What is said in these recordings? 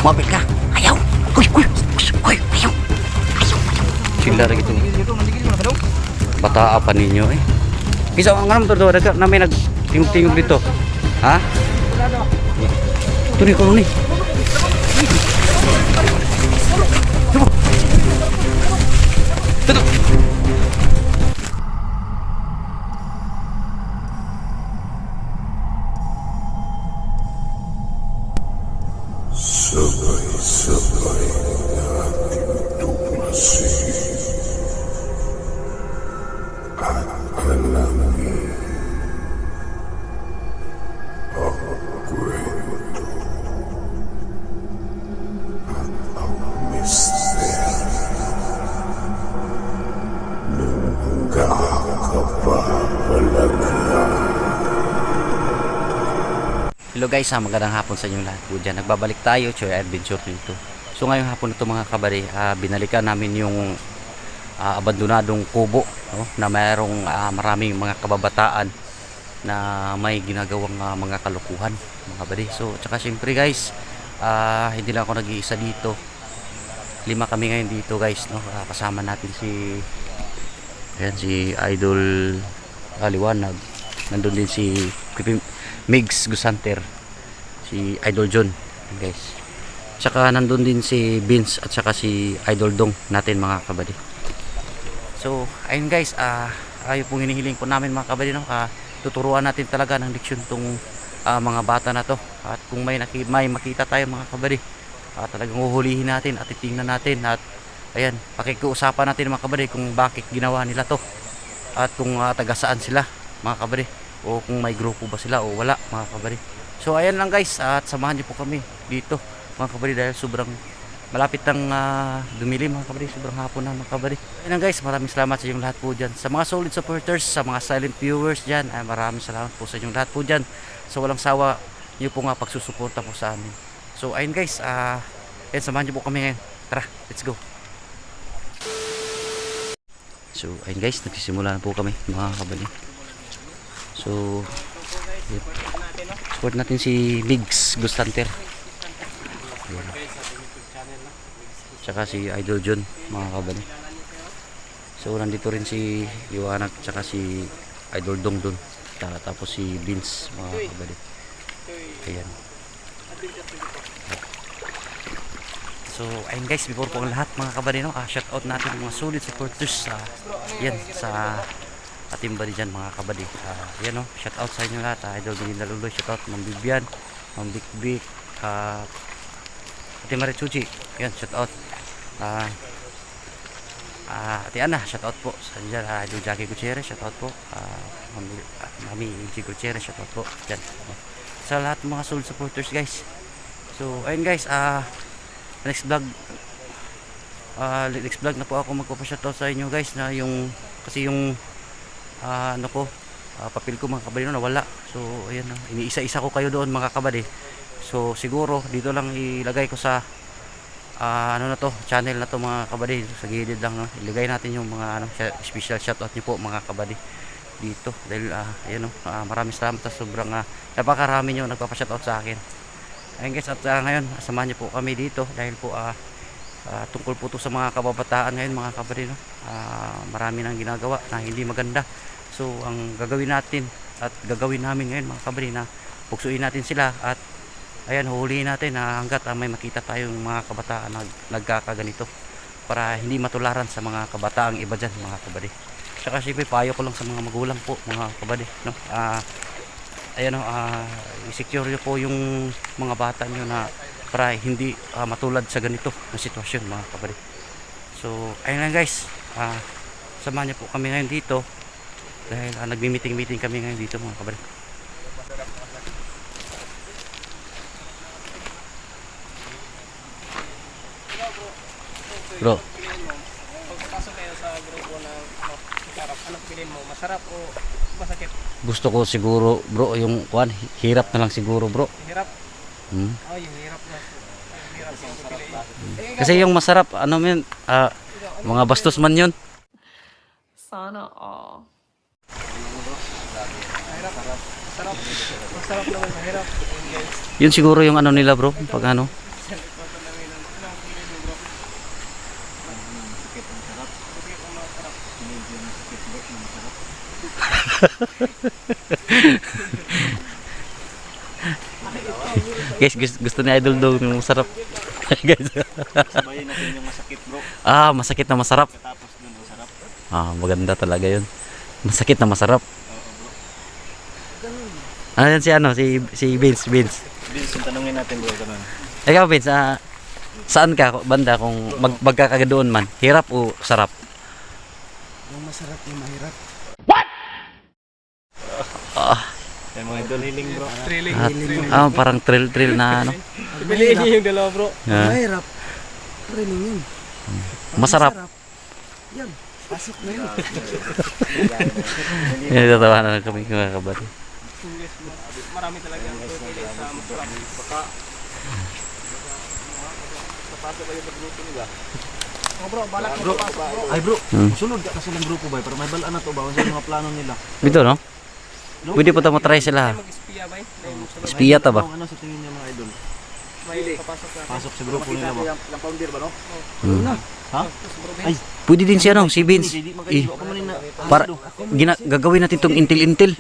Mapit ka. Ayaw. Uy, uy. Uy, ayaw. Ayaw. Sila rin ito. Bataa pa ninyo eh. Isa ang naman to na may nagtingog-tingog dito. Ha? Ito rin ko ni. Tutup. Sabay-sabay nating tuklasin at alamin ang kwento at ang misteryo ng kakapapalagan. Hello guys, magandang hapon sa inyong lahat po dyan. Nagbabalik tayo, Choy Adventure dito. So ngayong hapon na ito mga kabari, binalikan namin yung abandonadong kubo, no? Na mayroong maraming mga kababataan na may ginagawang mga kalukuhan mga kabari. So tsaka syempre guys, hindi lang ako nag-iisa dito. 5 kami ngayon dito guys, no? Kasama natin si Idol Liwanag. Nandun din si Migs Gusanter, si Idol John guys, tsaka nandun din si Vince at saka si Idol Dong natin mga kabady. So ayun guys, ayo pong hinihiling po namin mga kabady, no? Tuturuan natin talaga ng leksyon tong mga bata na to, at kung may makita tayo mga kabady, talagang huhulihin natin at titingnan natin, at ayan, pakikiusapan natin mga kabady kung bakit ginawa nila to, at kung taga saan sila mga kabady, o kung may grupo ba sila o wala mga kabady. So ayan lang guys, at samahan niyo po kami dito mga kabady, dahil sobrang malapit ng dumilim mga kabady, sobrang hapon na mga kabady. Ayan lang guys, maraming salamat sa inyong lahat po dyan, sa mga solid supporters, sa mga silent viewers dyan, maraming salamat po sa inyong lahat po dyan, sa walang sawa niyo po nga pagsusuporta po sa amin. So ayun guys, ayan, samahan niyo po kami ngayon. Tara, let's go. So ayun guys, nagsisimula na po kami mga kabady. So support natin si Migs Gustanter, tsaka si Idol John mga kabady. So nandito rin si Liwanag tsaka si Idol Dong dun, tapos si Vince mga kabady. Ayan. So ayun guys, before po ang lahat mga kabady, no, shout out natin mga solid supporters yan sa ating bari dyan mga kabady. Yan, no, shout out sa inyo lahat. Idol Belinda Luloy, shout out Ma'am Bibian, Ma'am Bik, Ate Marichuchi, yan, shout out. Ate Ana, shout out po sa inyo dyan. Idol Jackie Gutierrez, shout out po. Mami Inchi Gutierrez, shout out po dyan, sa lahat mga soul supporters guys. So ayun guys, next vlog na po ako magpapa-shoutout sa inyo guys, na yung kasi yung papel ko mga kabady, no, nawala. So ayan, iniisa-isa ko kayo doon mga kabady. So siguro dito lang ilagay ko sa na to, channel na to mga kabady, sa gilid lang, no? Ilagay natin yung mga special shoutout niyo po mga kabady dito, dahil ayan, no, maraming salamat sa sobrang napakarami niyo nagpapa-shoutout sa akin. Ayun guys, at ngayon samahan niyo po kami dito, dahil po tungkol po to sa mga kababataan ngayon mga kabady, no? Marami nang ginagawa na hindi maganda. So ang gagawin natin at gagawin namin ngayon mga kabady, na puksuin natin sila, at ayan, huhulihin natin hanggat may makita tayong mga kabataan na nagkakaganito, para hindi matularan sa mga kabataang iba dyan mga kabady. Tsaka siyempre payo ko lang sa mga magulang po mga kabady, no? Ayan, no, i-secure nyo po yung mga bata nyo, na para hindi matulad sa ganito na sitwasyon mga kabady. So ayun lang guys, samahan nyo po kami ngayon dito, dahil nagmi-meeting kami ngayon dito mga kabady. Bro, pagpasok kayo sa grupo na masarap, anong pilin mo? Masarap o masakit? gusto ko siguro bro yung hirap na lang siguro bro. Hirap? Hmm? Oh, yung hirap na. Yung hirap yung pipiliin. Kasi yung masarap, ano man, mga bastos man yun. Sana all. Mahirap. Masarap. Masarap naman, mahirap. Yun siguro yung ano nila bro, pag ano. Guys, gusto ni Idol daw ng masarap. Guys. Sabayin natin yung masakit bro. Masakit na masarap. Tapos dun masarap. Maganda talaga yun. Masakit na masarap. Yan si Vince. Vince, yung tanungin natin bro, ganun. Ikaw Vince, saan ka banda kung magkakadoon man? Hirap o sarap? Yung masarap, yung mahirap. Yan mga idol, healing bro. Thrilling. Parang thrill na ano. Piliin niyo yung dalawa bro. Mahirap. Training yun. Masarap. Yan. Pasok na yun. Tatawa na lang kami mga kabady. Yes, marami talaga ang pipili sa masarap. Baka papasok kayo sa grupo nila. Bro, balak mo papasok bro. Ay bro, sunod ka kasi ng grupo ba? Para may balaan na to ba? Kasi mga plano nila. Dito no? Pwede po matry sila. Mag-espiya ba? Espiya ta ba? Ano sa tingin niya mga idol? May papasok na. Pasok sa grupo nila ba? Yung founder ba no? Ha? Ay, pwede din siya no, si Vince. Hindi magkaiba ako man na. Para gagawin natin tong intil.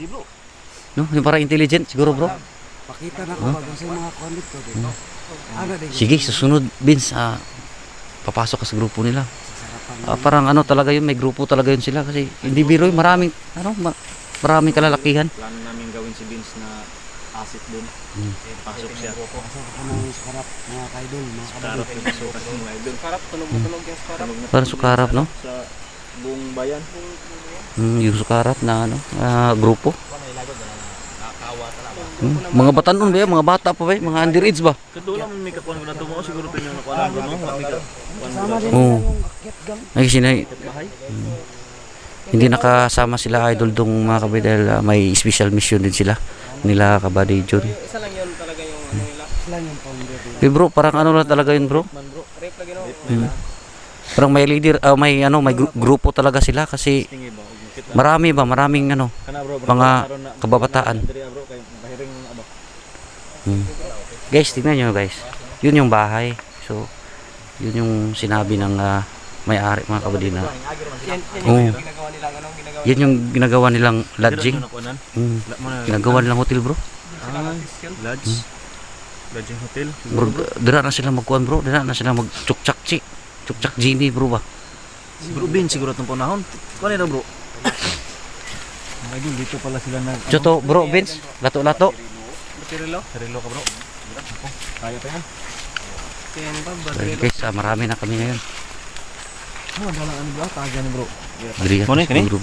No, yung para intelligent siguro bro. Pakita na ko bagang sa mga kondit ko. Ano din? Sige, susunod Vince, papasok ka sa grupo nila. Parang ano talaga yun, may grupo talaga yun sila kasi hindi biro yun, maraming kalalakihan. Plano namin gawin si Vince na asset dun. Pasok siya. Ano yung skarap mga kaidol, mga Tarap yung pasukan ng mga idol. Sarap, tunog yung sarap. Parang sukarap no? Sa buong bayan. Yung sukarap na grupo. Mga batanon ba yan? Mga bata pa ba yan? Mga underage ba? Kadula man may kakuan ko na to mo siguro to yung nakuan ko no. May kakuan Sama din Oo. yung akyat gang. Ay, bahay. hindi nakasama sila idol dong mga kabady dahil may special mission din sila nila kabady John. Isa lang yun talaga yung ano nila. Sila yung founder din. Bro, parang ano lang talaga yun bro. Rep lagi no. Parang may leader, may grupo talaga sila kasi Tingi ba? Og makita. maraming Kana bro, mga kababataan. Diri bro kay bahiring ano. Guys, tingnan nyo guys. Yun yung bahay. So, yun yung sinabi ng may-ari mga kabady na. Yan Oo. yung ginagawa nila, anong ginagawa Yan yung ginagawa nilang lodging. Nakuanan. Ginagawa nilang hotel bro. Lodge. Lodging hotel. Bro, dira na sila magkuhan bro. Dira na sila mag-chukchak genie bro ba. Bro Bin siguro tong panahon. Kuan ito bro. Mga idol dito pala sila nag Choto bro, Vince. Lato-lato. Tirilo. Sarilo ka bro. Kaya pa yan. Yan ba, So, badrilo. guys, marami na kami ngayon. Dalang ano bro? Taga ni bro. Diri yan. Mo ni, kani? Bro.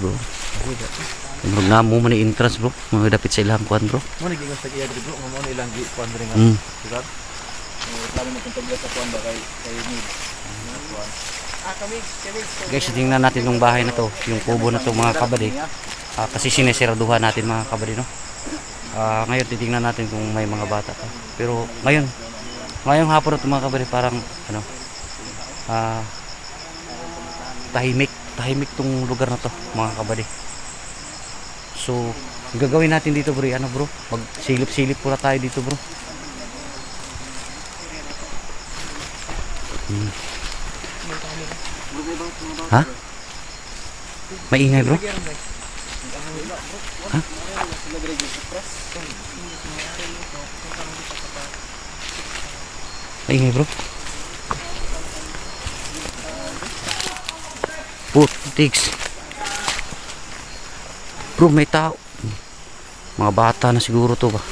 Bro, na mo man entrance bro. Mga dapit sa ilang kuhan bro. Mo ni gigas tag iya diri bro. Mo ni ilang gi kuan diri nga. Mm. Sigat. Plano mo tong tagya sa kuan ba kay need. Kami. Guys, tingnan natin tong bahay na to. Yung kubo na to mga kabady. Kasi sineseraduhan natin mga kabady no. Ngayon titingnan natin kung may mga bata pa. Pero ngayong hapon na to mga kabady parang ano tahimik tong lugar na to mga kabady. So gagawin natin dito bro, ano bro, magsilip-silip pula tayo dito bro. Ha? Maingay bro? Ha? Maingay bro? Putiks. Bro, may tao. Mga bata na siguro to ba?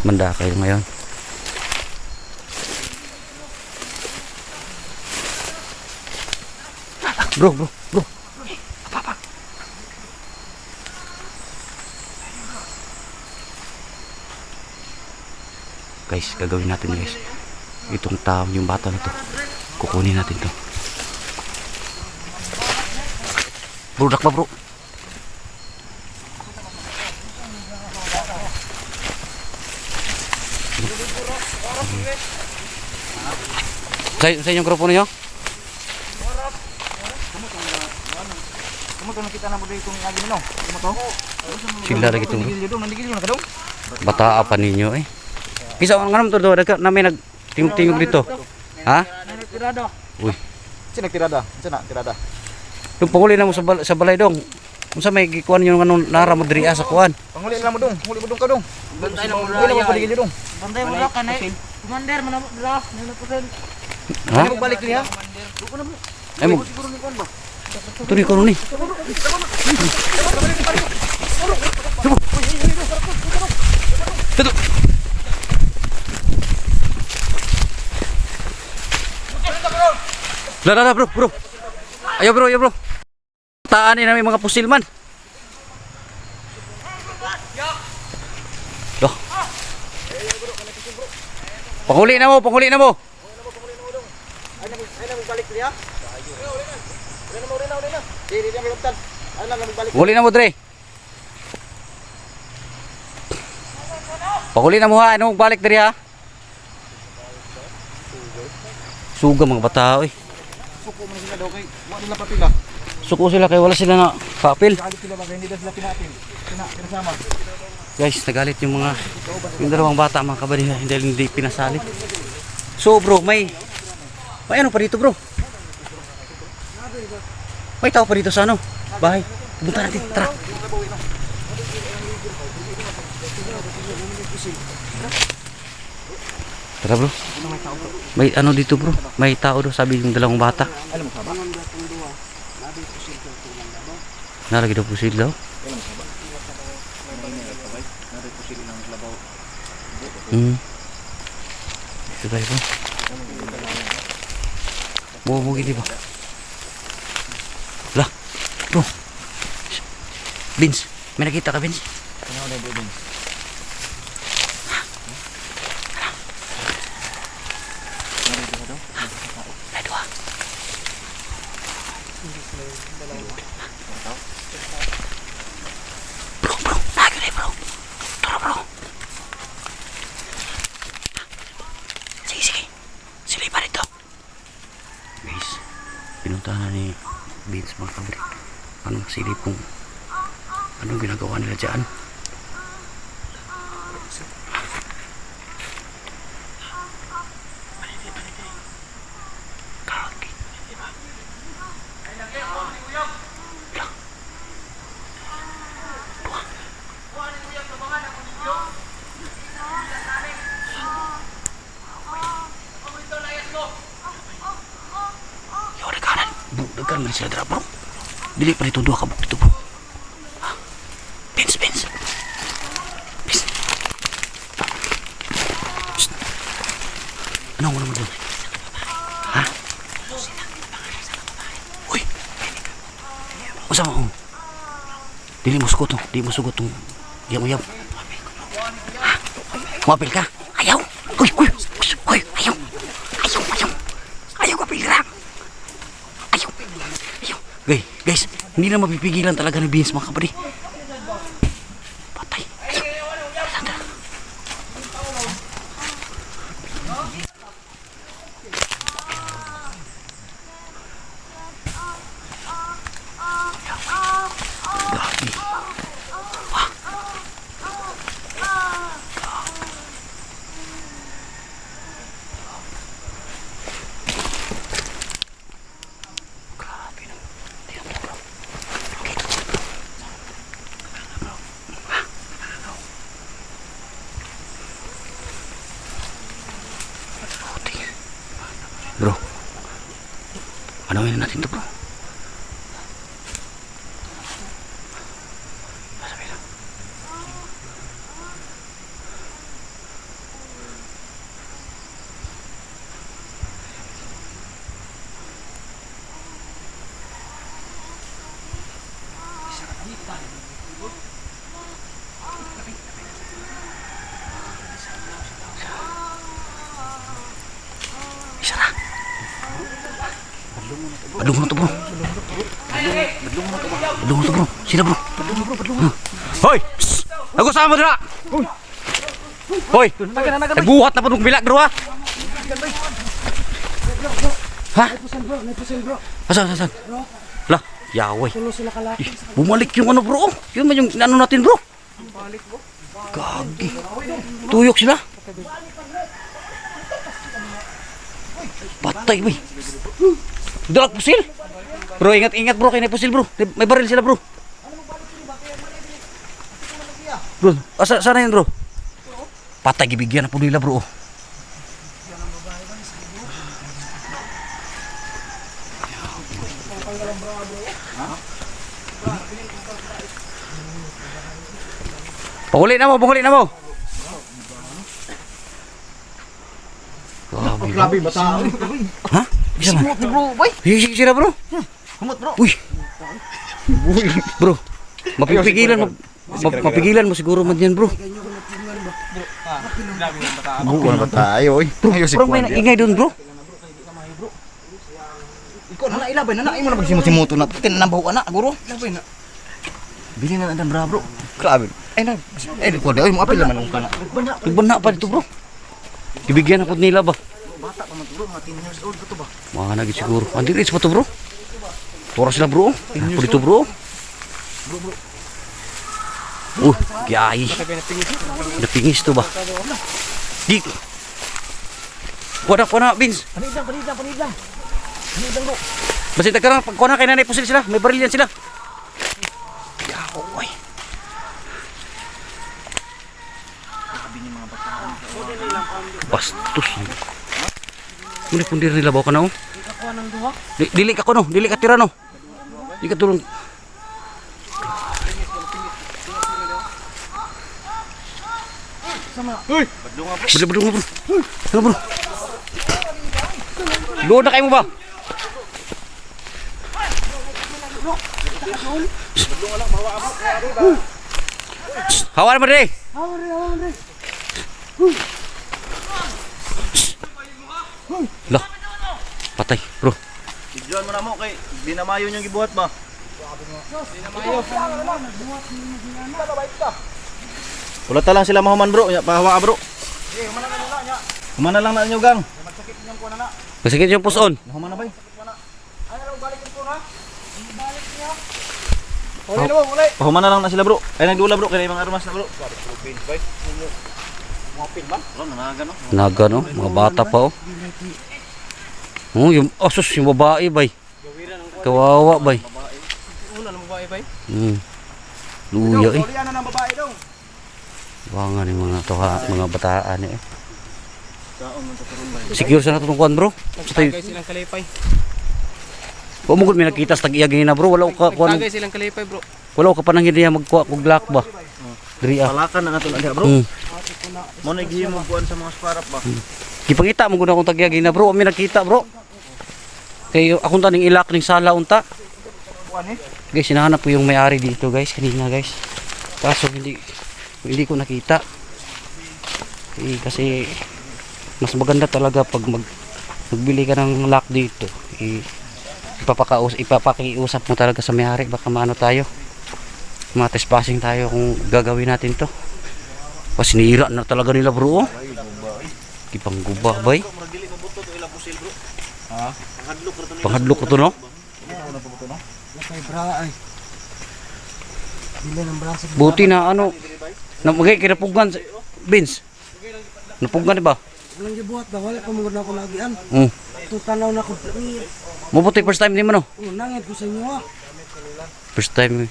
Manda kayo ngayon. Bro. Apa? Guys, gagawin natin guys. Itong tao, yung bata na to. Kukunin natin to. Bro, dakba bro. Sa inyong grupo ninyo? Kamu kita na mo diri kung agi no. Kamu to? Sila lagi to bro. Nandigil na kadong. Bata pa ninyo eh. Kisa ang nganom to do namin nagtingog dito. Ha? Tirado. Uy, Sino tirada? Sino tirada? yung panguli na mo sa balay dong. Unsa may gikuan yung ano nara mo diri sa kuan? Panghuli lang mo dong. Huli mo dong ka dong. Bantay na mo Huli mo paligid dong. Bantay mo lang kanay. Commander man mo dra. Nila po sen. Ha? Ano balik niya? Ay mo. Turi ko ni. Tutu. Lah bro, bro. Ayo bro. Taan ni namin mga pusil man. Loh. Panghuli na mo. Ay na mo balik niya. Uli na. Dili na miluptan. Ay na balik. Panghuli na mo, Dre. Panghuli na mo ha. Ano balik diri ha? Suga mga bata, oy. Suko man sila daw kay wa nila papila. Suko sila kay wala sila na papel. Galit sila ba kay hindi daw sila pinapil. Pinasama. Guys, nagalit yung dalawang bata mga kabady dahil hindi pinasali. So bro, may ano pa dito bro? May tao pa dito sa ano? Bahay. Pumunta natin, tara. Tara bro. May ano dito bro? May tao daw sabi yung dalawang bata. Alam mo ba? Naragi daw pusil daw. Ito tayo bro. Bubugi di ba? Lah, bro. Vince, may nakita ka Vince? Ano na bro? Ay, dua. Bro, lagi na bro. Tara bro. Sige. Sila pa rito. Guys, pinuntahan ni Vince mga kabri. Anong silip kung anong ginagawa nila dyan? Kaki. Yo, kanan. Bukan man sila dra bro. Dili pa rito duha ka buk dito bro. Vince. Shh. Ano mo naman doon? Ha? Uy. Usa mo. Dili mo sugot tong. Di mo sugot tong. Yaw. Mapil ka? Ayaw. Uy. Ayaw. Ayaw ka pilira. Ayaw. Guys, hindi na mapipigilan talaga ni Vince mga kapatid. Patay. Tara. Gabi. Wah. Grabe naman. Tingnan mo bro. Bro, panawin na natin to bro. Sabi lang. Isa na. Badlong mo na to bro. Badlong mo to bro. Sila bro. Hoy! Shh! Nag-usama mo dira! Hoy! Nagbuhat na po nung bilag bro ha! Ha? Asan? Lah, yaway. Bumalik yung ano bro. Yun man yung ano natin bro. Gagi. Tuyok sila. Patay boy. Dalak pusil. Bro, ingat bro, kay na pusil bro. May baril sila bro. Bro, sana yun bro? Patay gibigyan na po nila bro. Pahuli na mo, pahuli na mo. Grabe bata. Ha? Bisa man? Bro, boy. Sige sila bro. Kumot bro. Uy. Bro, mapigilan mo siguro man yan bro. Buwan ba tayo, oy? Ayo si Bro, may ingay doon bro. Ikaw na ilabay na imo na magsimuto na. Kinambaw na, guro. Ilabay na. Bili na ang bra, bro. Grabe. Ay na. Ay, ko ay mo apil naman ka na. Nagbana pa dito bro. Gibigyan ako nila ba? Bata pa man bro, mga 10 years old to ba? Mga nagit siguro. Andi rin pa to bro. Oras sila bro. Ako dito bro. Kiyay. Napingis to ba? Di. Kuha na, Vince. Panid lang. Bro. Basta tagkarang pagkuha na kay nanay pusil sila. May baril yan sila. Oy. Bastos. Muli pundir nila bawa ka na oh. Dili ka ko no, dili ka tira no. Di ka tulong. Uy, Badunga bro. Ano bro? Doon na kayo mo ba? Hawan mo rin. Lah. Patay, bro. Diyan mo na mo kay binamayo yung gibuhat ba? Wala ta lang sila mahuman bro, ya pahawa bro. Humana lang na inyo gang. Masakit yung puson. Humana bay. Humana lang na sila bro. Ay nagdula bro kay mga armas na bro. Naga no, mga bata pa oh. Oh, yung asus yung babae bay. Kawawa bay. Una ng babae bay. Luya eh. Ano ng babae daw? Wangan yung mga toha, mga bataan eh. Secure sa natutungkuan bro. Nagtagay silang kalipay. Wa mo gud may nakita sa tag-iya ganina bro, wala ka kuan. Nagtagay silang kalipay bro. Wala ka pa nang hindi magkuha kog lock ba. Diri ah. Palakan na nato na bro. Mo naghimo kuan sa mga sparap ba? Gipangita mo gud akong tag-iya ganina bro, may nakita bro. Kay akong taning ilak ning sala unta. Guys, hinahanap ko yung may-ari dito guys, kanina guys. Kaso hindi ko nakita. Kasi mas maganda talaga pag magbili ka ng lock dito. Ipapakiusap mo talaga sa may-ari, baka maano tayo. Trespassing tayo kung gagawin natin to. Kasi sinira na talaga nila bro. Ipangguba bay. Panghadlok ko to no? Napay bra ay. Dili ng braso. Buti na ano, namagay kinapugan Vince. Napugan di ba? Walang gibuhat ba wala pa mo na ako lagian. Tutanaw na ko. Mabuti first time din mo no? Nangit ko sa inyo ah. First time.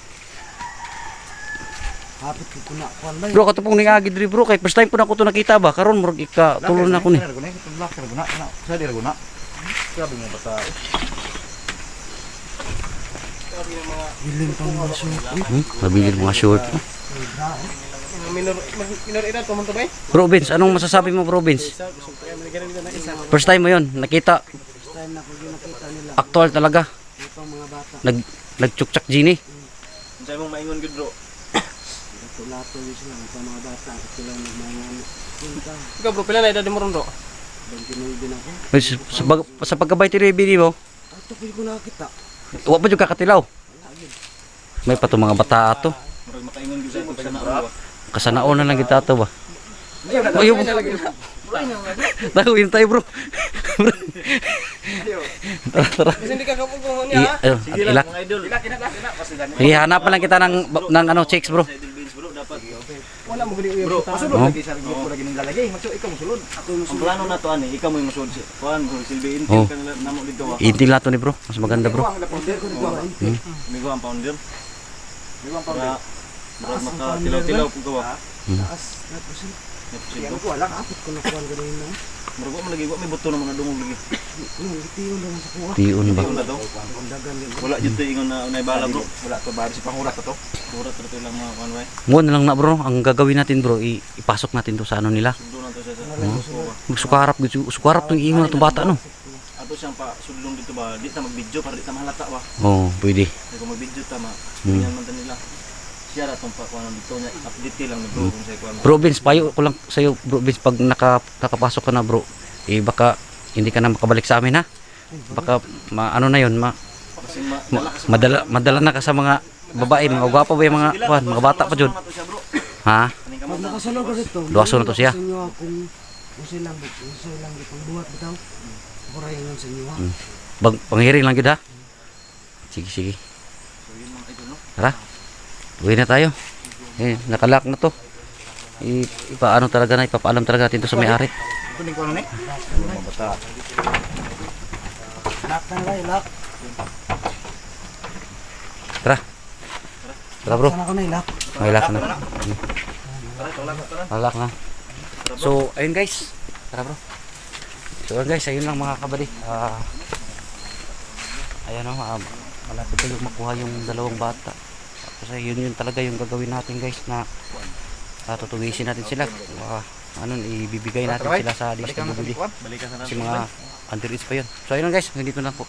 Hapit ko na kuan bay. Bro, kato pong ningagi diri bro, kay first time po na ko to nakita ba? Karon murag ika tulon na ko ni. Sa dira guna. Grabe mo bata. Dilim pang mga short. Nabili mga short. Minor edad pumunta bay. Bro Vince, anong masasabi mo bro Vince? First time mo 'yon, nakita. First time na ko nakita nila. Actual talaga. Itong mga bata. Nagtsuktsak gini. Unsay mong maingon gud bro? Lato yun sila. Itong mga bata. Sila nagmangan. Punta. Ikaw bro, pila na edad mo ron bro? 29 din ako. Sa pagkabay TV mo, Ato ko nakita. wa pa jud kakatilaw. May pa to mga bata ato. Murag makaingon gid sa pagsa na. Kasanaon na lang kita ato ba. Ayaw mo. Tahuin tayo bro. Tara. Kasi hindi ka kapugong niya ha? Ilak. Mga idol. Kasi gani. Hihanapan lang kita ng ano chicks bro. Bro dapat. Wala mo guli Bro, uyo. masulod lagi sa grupo lagi ning lalagay. Maso ikaw mosulod. Ang plano na to ani, ikaw mo yung mosulod. Kuan mo silbiin Oh. kan namo dito. Intil nato ni bro. Mas maganda bro. Migo ang founder. Migo ang founder. Murag makatilaw-tilaw po gawa. Taas na po sila. Kaya ko wala kapit ko na kuwan ganun na. Murag wa man lagi wa may buto naman na dungog lagi. Itiyon naman sa kuha. Tiun ba? Ingon na daw. Dagan yun. Wala jud to ingon na unay bala bro. Wala to bari si pangurat to. Urat to lang mga kuan way. Ngon na lang na bro, ang gagawin natin bro, ipasok natin to sa ano nila. Sundo na to siya sa. Sukarap tong ingon na tong bata no. Ato siyang pa sudlong dito ba. Di ta mag-video para di ta mahalata ba. Oh, pwede. Kung mag-video ta ma. Yan man ta nila. Siya ra tong pa kuan dito niya update lang ni bro kung sa kuan. Bro Vince, payo ko lang sa'yo bro Vince, pag nakapasok ka na bro, baka hindi ka na makabalik sa amin ha. Baka ano na yun, Kasi madala na ka sa mga babae, mga gwapo ba yung mga bata pa dyan. Ha? Pag nakasulog ka dito. Luwaso na to siya. Sa inyo kung usilang itong buhat bitaw. Kurayan yun sa inyo ha. Panghiring lang yun ha. Sige. Tara. Uwi na tayo. Nakalak na to. Ipaalam talaga natin to sa may-ari. kuning ko ano ni. Mga bata. Lock na lang, lock. Tara bro. Sana ko na lock. Lock na. Lock na. So, ayun guys. Tara bro. So guys, ayun lang mga kabady. Ayan o, malapit tayo makuha yung dalawang bata. Kasi yun talaga yung gagawin natin guys, na tutuwisin natin sila. Ibibigay natin sila sa DSWD. Kasi mga underage pa yun. So ayun lang guys, hindi na po.